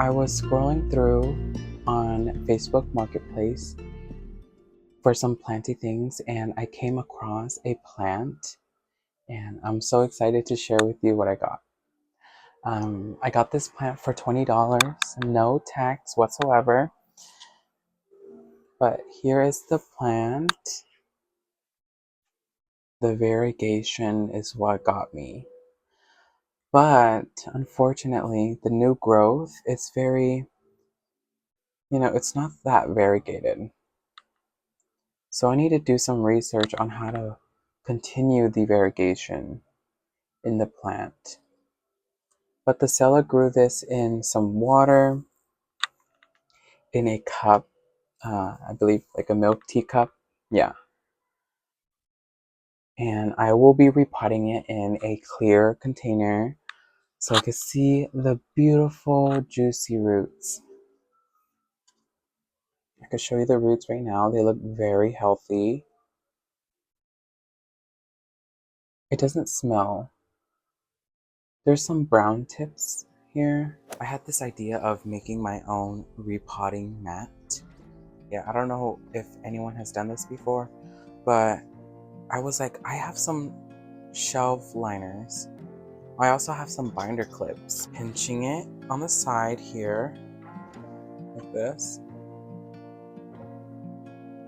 I was scrolling through on Facebook Marketplace for some planty things, and I came across a plant, and I'm so excited to share with you what I got. I got this plant for $20, no tax whatsoever. But here is the plant. The variegation is what got me. But unfortunately, the new growth is very, it's not that variegated. So I need to do some research on how to continue the variegation in the plant. But the seller grew this in some water, in a cup, I believe like a milk tea cup. Yeah. And I will be repotting it in a clear container so I can see the beautiful juicy roots. I can show you the roots right now. They look very healthy. It doesn't smell. There's some brown tips here. I had this idea of making my own repotting mat. Yeah, I don't know if anyone has done this before, but I was like, I have some shelf liners. I also have some binder clips. Pinching it on the side here, like this,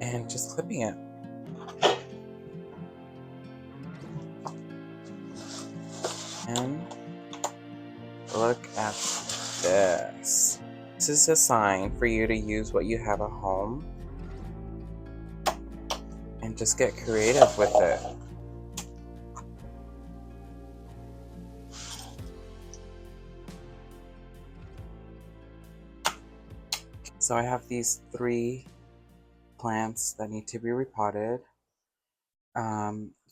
and just clipping it. And look at this. This is a sign for you to use what you have at home and just get creative with it. So I have these 3 plants that need to be repotted.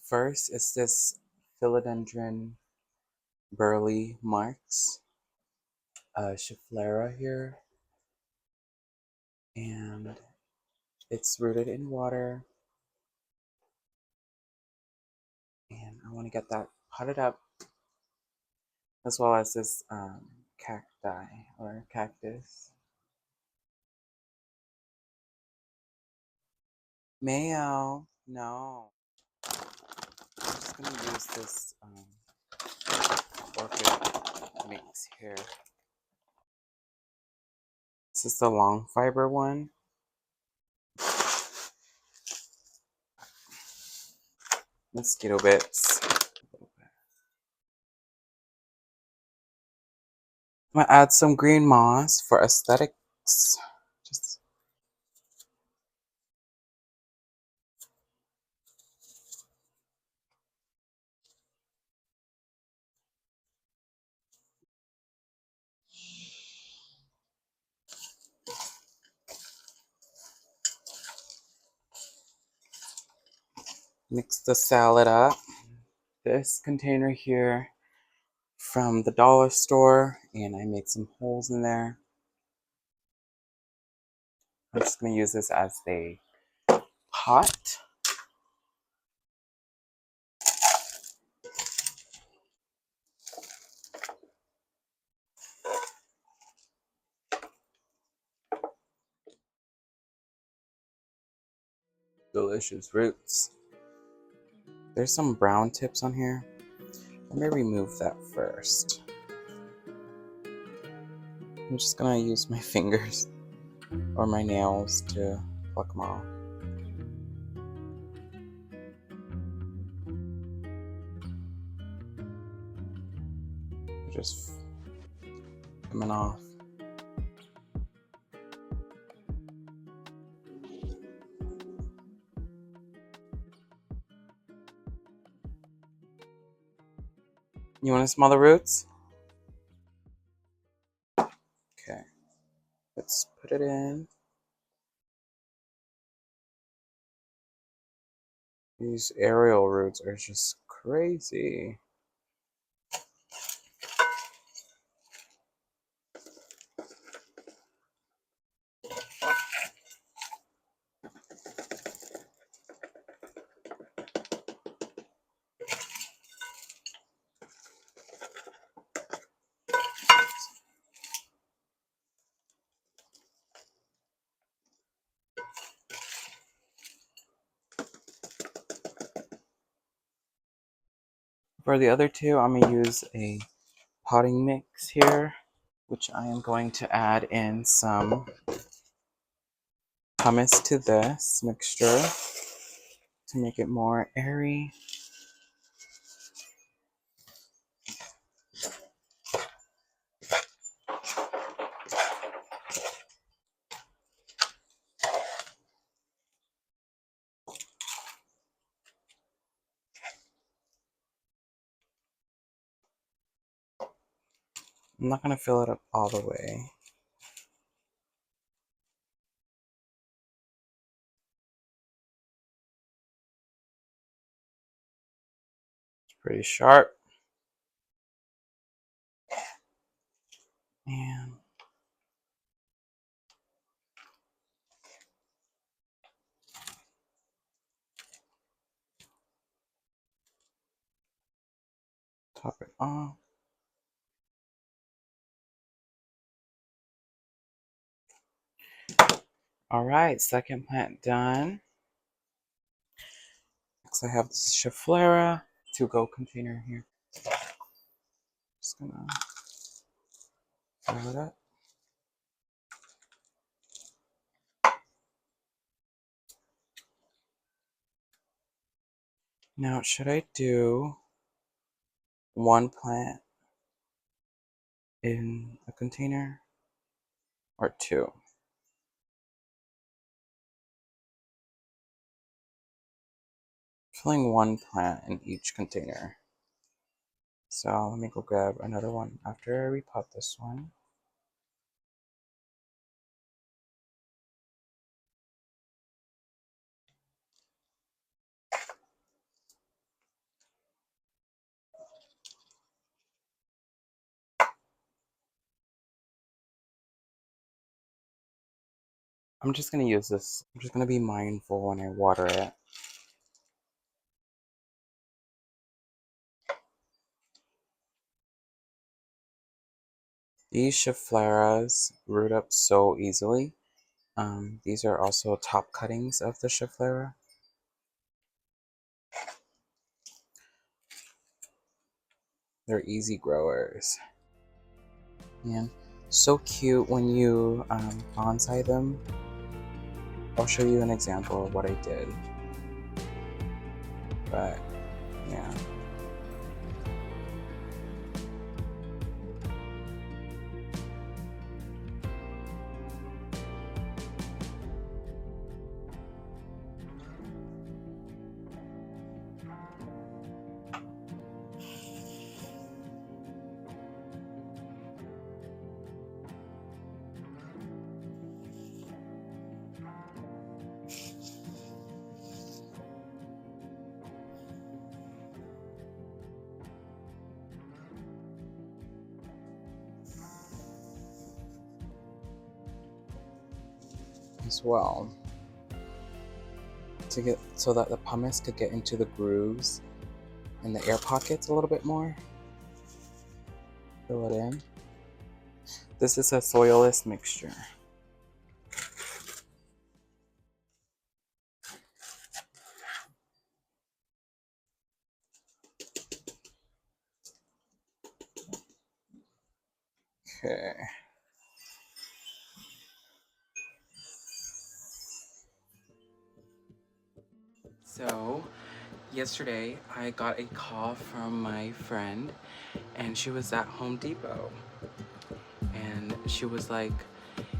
First is this Philodendron burle marx, Schefflera here, and it's rooted in water. And I want to get that potted up, as well as this cacti or cactus. Mayo, no. I'm just gonna use this orchid mix here. This is the long fiber one. Mosquito bits. I'm gonna add some green moss for aesthetics. Just mix the salad up. This container here from the dollar store, and I made some holes in there. I'm just gonna use this as a pot. Delicious roots. There's some brown tips on here. Let me remove that first. I'm just gonna use my fingers or my nails to pluck them off. Just coming off. You want to smell the roots? Okay, let's put it in. These aerial roots are just crazy. For the other two, I'm going to use a potting mix here, which I am going to add in some pumice to this mixture to make it more airy. I'm not going to fill it up all the way. It's pretty sharp. And top it off. All right, second plant done. Next I have this Schefflera to-go container here. Just gonna fill it up. Now, should I do one plant in a container or two? Filling one plant in each container. So let me go grab another one after I repot this one. I'm just going to use this. I'm just going to be mindful when I water it. These Scheffleras root up so easily. These are also top cuttings of the Schefflera. They're easy growers. And so cute when you bonsai them. I'll show you an example of what I did. But yeah. As well, to get so that the pumice could get into the grooves and the air pockets a little bit more. Fill it in. This is a soilless mixture. Okay. So, yesterday I got a call from my friend and she was at Home Depot and she was like,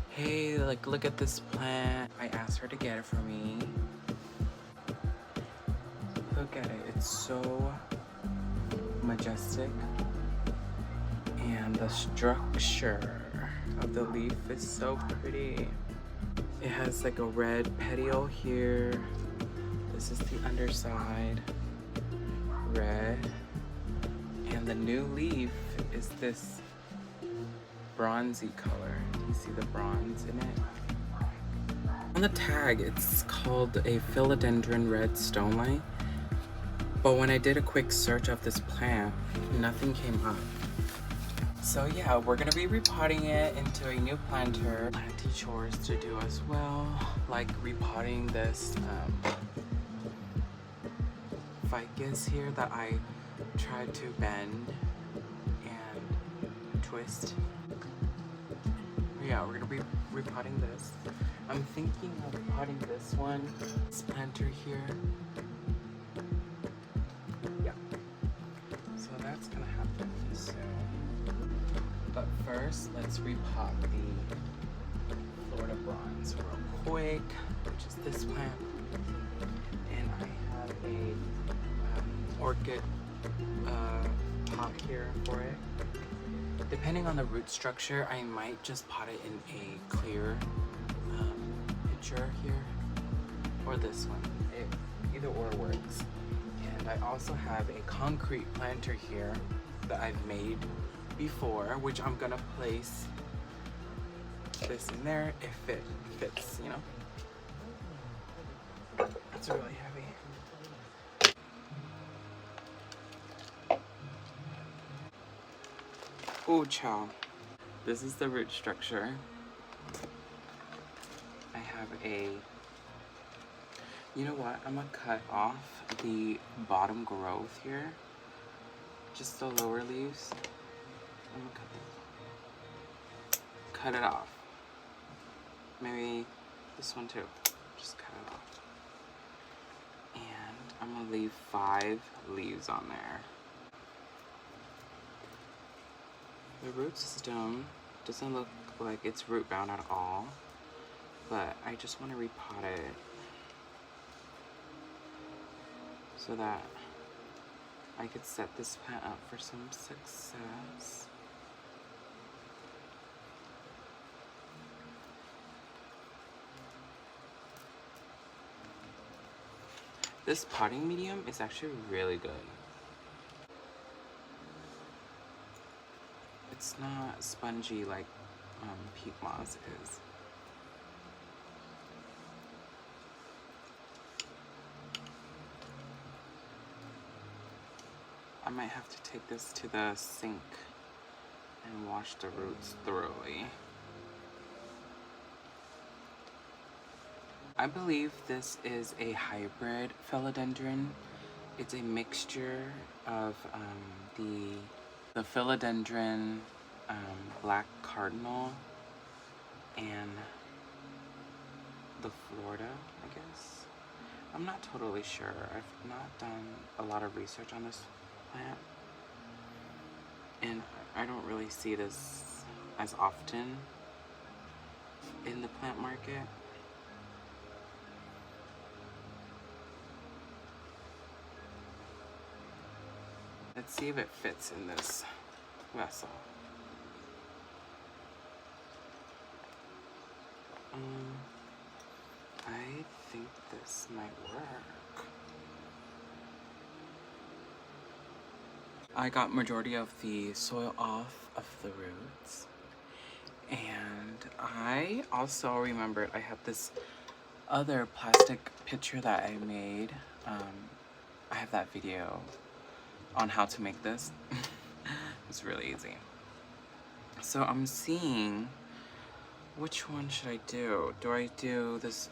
hey, like, look at this plant. I asked her to get it for me. Look at it, it's so majestic and the structure of the leaf is so pretty. It has like a red petiole here. This is the underside, red, and the new leaf is this bronzy color. You see the bronze in it? On the tag, it's called a Philodendron red stonelight, but when I did a quick search of this plant, nothing came up. So yeah, we're gonna be repotting it into a new planter. Plenty chores to do as well, like repotting this ficus here that I tried to bend and twist. Yeah, we're gonna be repotting this. I'm thinking of repotting this one, this planter here. Yeah. So that's gonna happen soon. But first, let's repot the Philodendrons real quick, which is this plant. And I have a orchid pot here for it. Depending on the root structure, I might just pot it in a clear pitcher here, or this one. Either or works. And I also have a concrete planter here that I've made before, which I'm gonna place this in there if it fits, you know. It's really heavy. Ooh, chow. This is the root structure. I have a, you know what, I'm gonna cut off the bottom growth here, just the lower leaves. I'm gonna cut it off. Maybe this one too, just cut it off. And I'm gonna leave 5 leaves on there. The root system doesn't look like it's root bound at all, but I just want to repot it so that I could set this plant up for some success. This potting medium is actually really good. It's not spongy like peat moss is. I might have to take this to the sink and wash the roots thoroughly. I believe this is a hybrid philodendron. It's a mixture of the philodendron black cardinal and the Florida, I guess. I'm not totally sure. I've not done a lot of research on this plant, and I don't really see this as often in the plant market. Let's see if it fits in this vessel. I think this might work. I got majority of the soil off of the roots, and I also remembered I have this other plastic pitcher that I made. I have that video on how to make this. It's really easy. So I'm seeing which one should I do? Do I do this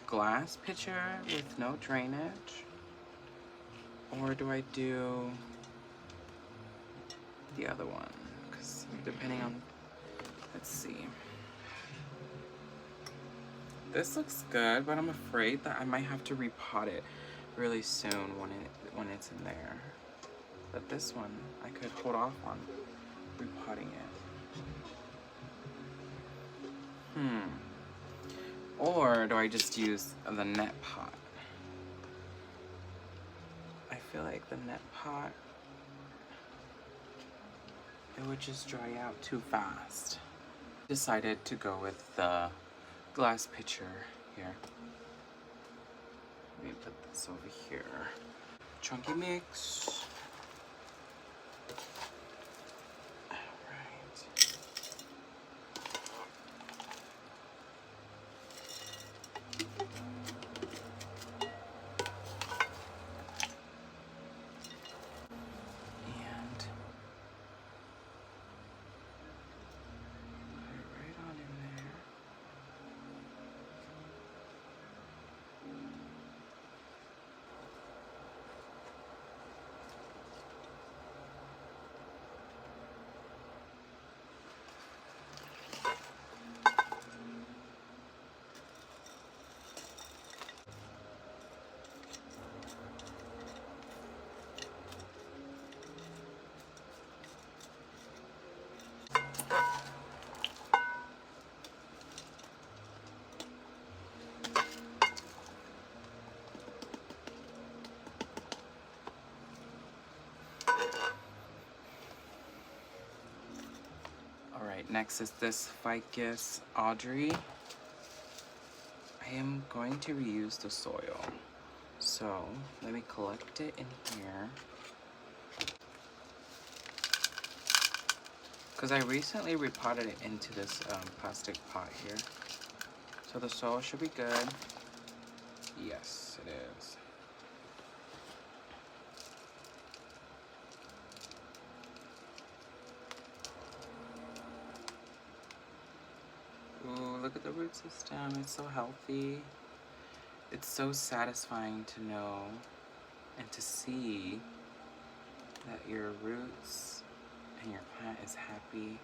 glass pitcher with no drainage, or do I do the other one? Because depending on, let's see. This looks good, but I'm afraid that I might have to repot it really soon when it's in there. But this one, I could hold off on repotting it. Or do I just use the net pot? I feel like the net pot, it would just dry out too fast. Decided to go with the glass pitcher here. Let me put this over here. Chunky mix. Alright, next is this ficus Audrey. I am going to reuse the soil. So let me collect it in here. Because I recently repotted it into this plastic pot here. So the soil should be good. Yes, it is. Ooh, look at the root system. It's so healthy. It's so satisfying to know and to see that your roots and your plant is happy.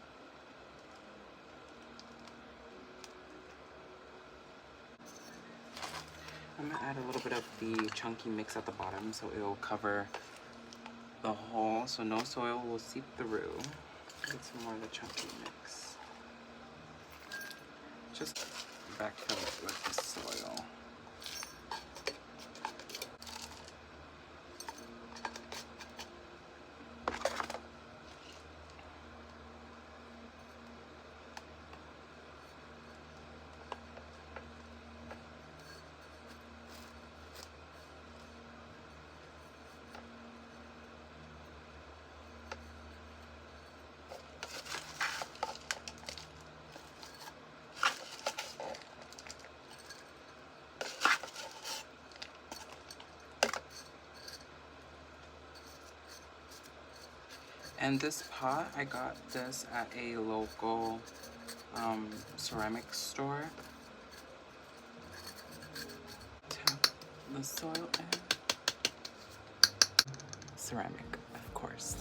I'm gonna add a little bit of the chunky mix at the bottom so it will cover the hole so no soil will seep through. Get some more of the chunky mix. Just backfill it with the soil. And this pot, I got this at a local ceramic store. Tap the soil in. Ceramic, of course.